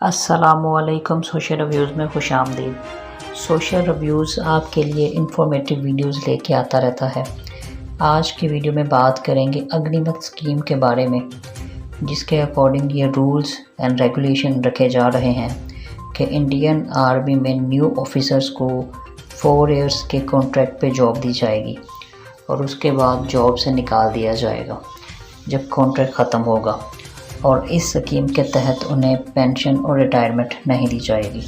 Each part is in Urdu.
السلام علیکم، سوشل ریویوز میں خوش آمدید۔ سوشل ریویوز آپ کے لیے انفارمیٹیو ویڈیوز لے کے آتا رہتا ہے۔ آج کی ویڈیو میں بات کریں گے اگنی پتھ اسکیم کے بارے میں، جس کے اکارڈنگ یہ رولز اینڈ ریگولیشن رکھے جا رہے ہیں کہ انڈین آرمی میں نیو آفیسرز کو 4 ایئرس کے کانٹریکٹ پہ جاب دی جائے گی اور اس کے بعد جاب سے نکال دیا جائے گا جب کانٹریکٹ ختم ہوگا، اور اس اسکیم کے تحت انہیں پینشن اور ریٹائرمنٹ نہیں دی جائے گی۔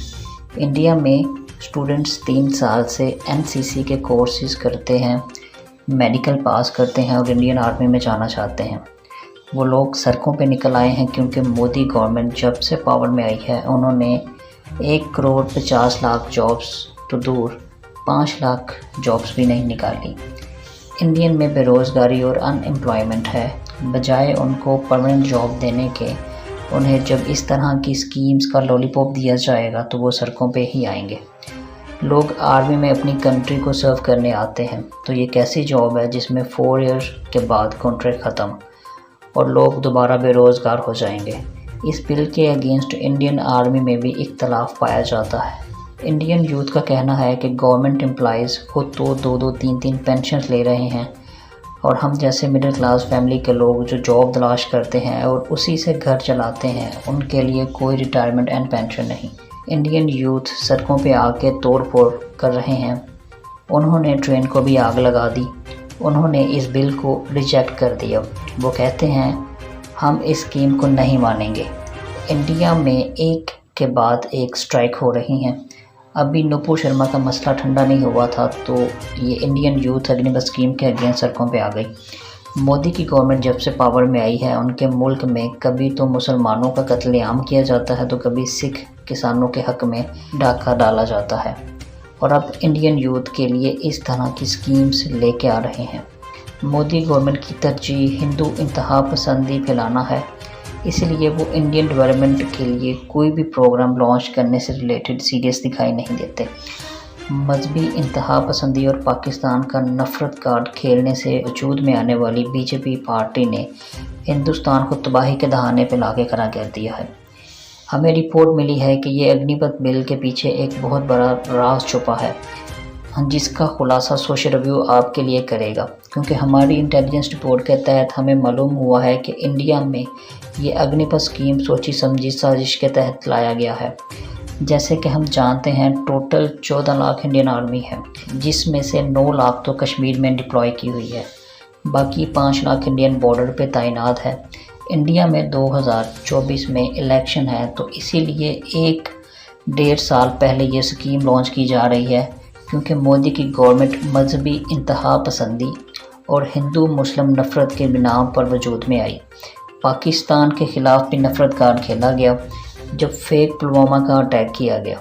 انڈیا میں اسٹوڈنٹس 3 سال سے NCC کے کورسز کرتے ہیں، میڈیکل پاس کرتے ہیں اور انڈین آرمی میں جانا چاہتے ہیں۔ وہ لوگ سڑکوں پہ نکل آئے ہیں کیونکہ مودی گورنمنٹ جب سے پاور میں آئی ہے انہوں نے 1,50,00,000 جابس تو دور 5 لاکھ جابس بھی نہیں نکالی۔ انڈین میں بے روزگاری اور ان امپلائمنٹ ہے، بجائے ان کو پرماننٹ جاب دینے کے انہیں جب اس طرح کی اسکیمز کا لالی پاپ دیا جائے گا تو وہ سڑکوں پہ ہی آئیں گے۔ لوگ آرمی میں اپنی کنٹری کو سرو کرنے آتے ہیں، تو یہ کیسی جاب ہے جس میں 4 ایئر کے بعد کانٹریکٹ ختم اور لوگ دوبارہ بے روزگار ہو جائیں گے۔ اس بل کے اگینسٹ انڈین آرمی میں بھی اختلاف پایا جاتا ہے۔ انڈین یوتھ کا کہنا ہے کہ گورنمنٹ امپلائیز خود تو 2-2 3-3 پینشنز لے رہے ہیں، اور ہم جیسے مڈل کلاس فیملی کے لوگ جو جاب تلاش کرتے ہیں اور اسی سے گھر چلاتے ہیں، ان کے لیے کوئی ریٹائرمنٹ اینڈ پینشن نہیں۔ انڈین یوتھ سڑکوں پہ آ کے توڑ پھوڑ کر رہے ہیں، انہوں نے ٹرین کو بھی آگ لگا دی، انہوں نے اس بل کو ریجیکٹ کر دیا۔ وہ کہتے ہیں ہم اس اسکیم کو نہیں مانیں گے۔ انڈیا میں ایک کے بعد ایک اسٹرائک ہو رہی ہیں۔ ابھی نپو شرما کا مسئلہ ٹھنڈا نہیں ہوا تھا تو یہ انڈین یوتھ اگنی پتھ اسکیم کے اگینسٹ سڑکوں پہ آ گئی۔ مودی کی گورنمنٹ جب سے پاور میں آئی ہے ان کے ملک میں کبھی تو مسلمانوں کا قتل عام کیا جاتا ہے تو کبھی سکھ کسانوں کے حق میں ڈاکہ ڈالا جاتا ہے، اور اب انڈین یوتھ کے لیے اس طرح کی اسکیمز لے کے آ رہے ہیں۔ مودی گورنمنٹ کی ترجیح ہندو انتہا پسندی پھیلانا ہے، اس لیے وہ انڈین ڈیولپمنٹ کے لیے کوئی بھی پروگرام لانچ کرنے سے ریلیٹڈ سیریس دکھائی نہیں دیتے۔ مذہبی انتہا پسندی اور پاکستان کا نفرت کارڈ کھیلنے سے وجود میں آنے والی BJP پارٹی نے ہندوستان کو تباہی کے دہانے پہ لا کے کھڑا کر دیا ہے۔ ہمیں رپورٹ ملی ہے کہ یہ اگنی پتھ بل کے پیچھے ایک بہت بڑا راز چھپا ہے، جس کا خلاصہ سوشل ریویو آپ کے لیے کرے گا، کیونکہ ہماری انٹیلیجنس رپورٹ کے تحت ہمیں معلوم ہوا ہے کہ انڈیا میں یہ اگنی پتھ اسکیم سوچی سمجھی سازش کے تحت لایا گیا ہے۔ جیسے کہ ہم جانتے ہیں ٹوٹل 14 لاکھ انڈین آرمی ہے، جس میں سے 9 لاکھ تو کشمیر میں ڈپلوائے کی ہوئی ہے، باقی 5 لاکھ انڈین بارڈر پہ تعینات ہے۔ انڈیا میں 2024 میں الیکشن ہے، تو اسی لیے 1-1.5 سال پہلے یہ اسکیم لانچ کی جا رہی ہے، کیونکہ مودی کی گورنمنٹ مذہبی انتہا پسندی اور ہندو مسلم نفرت کے بنا پر وجود میں آئی۔ پاکستان کے خلاف بھی نفرت کارڈ کھیلا گیا جب فیک پلوامہ کا اٹیک کیا گیا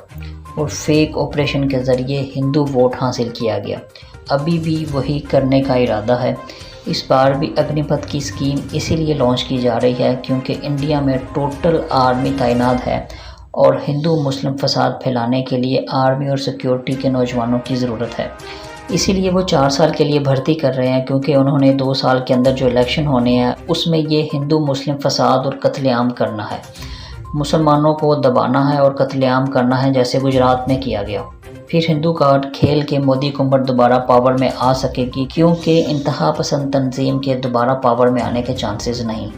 اور فیک آپریشن کے ذریعے ہندو ووٹ حاصل کیا گیا۔ ابھی بھی وہی کرنے کا ارادہ ہے۔ اس بار بھی اگنی پتھ کی اسکیم اسی لیے لانچ کی جا رہی ہے کیونکہ انڈیا میں ٹوٹل آرمی تعینات ہے اور ہندو مسلم فساد پھیلانے کے لیے آرمی اور سیکیورٹی کے نوجوانوں کی ضرورت ہے۔ اسی لیے وہ 4 سال کے لیے بھرتی کر رہے ہیں، کیونکہ انہوں نے 2 سال کے اندر جو الیکشن ہونے ہیں اس میں یہ ہندو مسلم فساد اور قتل عام کرنا ہے، مسلمانوں کو دبانا ہے اور قتل عام کرنا ہے، جیسے گجرات میں کیا گیا۔ پھر ہندو کارڈ کھیل کے مودی حکومت دوبارہ پاور میں آ سکے گی، کیونکہ انتہا پسند تنظیم کے دوبارہ پاور میں آنے کے چانسز نہیں۔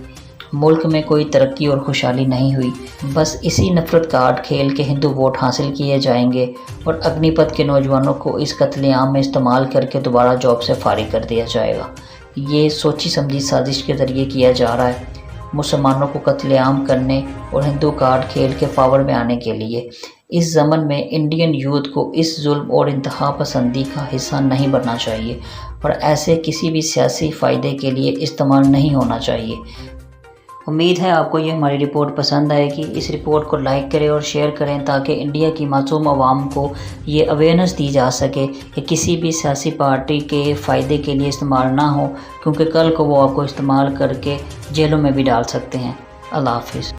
ملک میں کوئی ترقی اور خوشحالی نہیں ہوئی، بس اسی نفرت کارڈ کھیل کے ہندو ووٹ حاصل کیے جائیں گے اور اگنی پتھ کے نوجوانوں کو اس قتل عام میں استعمال کر کے دوبارہ جاب سے فارغ کر دیا جائے گا۔ یہ سوچی سمجھی سازش کے ذریعے کیا جا رہا ہے، مسلمانوں کو قتل عام کرنے اور ہندو کارڈ کھیل کے پاور میں آنے کے لیے۔ اس ضمن میں انڈین یوتھ کو اس ظلم اور انتہا پسندی کا حصہ نہیں بننا چاہیے اور ایسے کسی بھی سیاسی فائدے کے لیے استعمال نہیں ہونا چاہیے۔ امید ہے آپ کو یہ ہماری رپورٹ پسند آئے گی۔ اس رپورٹ کو لائک کریں اور شیئر کریں تاکہ انڈیا کی معصوم عوام کو یہ اویئرنیس دی جا سکے کہ کسی بھی سیاسی پارٹی کے فائدے کے لیے استعمال نہ ہو، کیونکہ کل کو وہ آپ کو استعمال کر کے جیلوں میں بھی ڈال سکتے ہیں۔ اللہ حافظ۔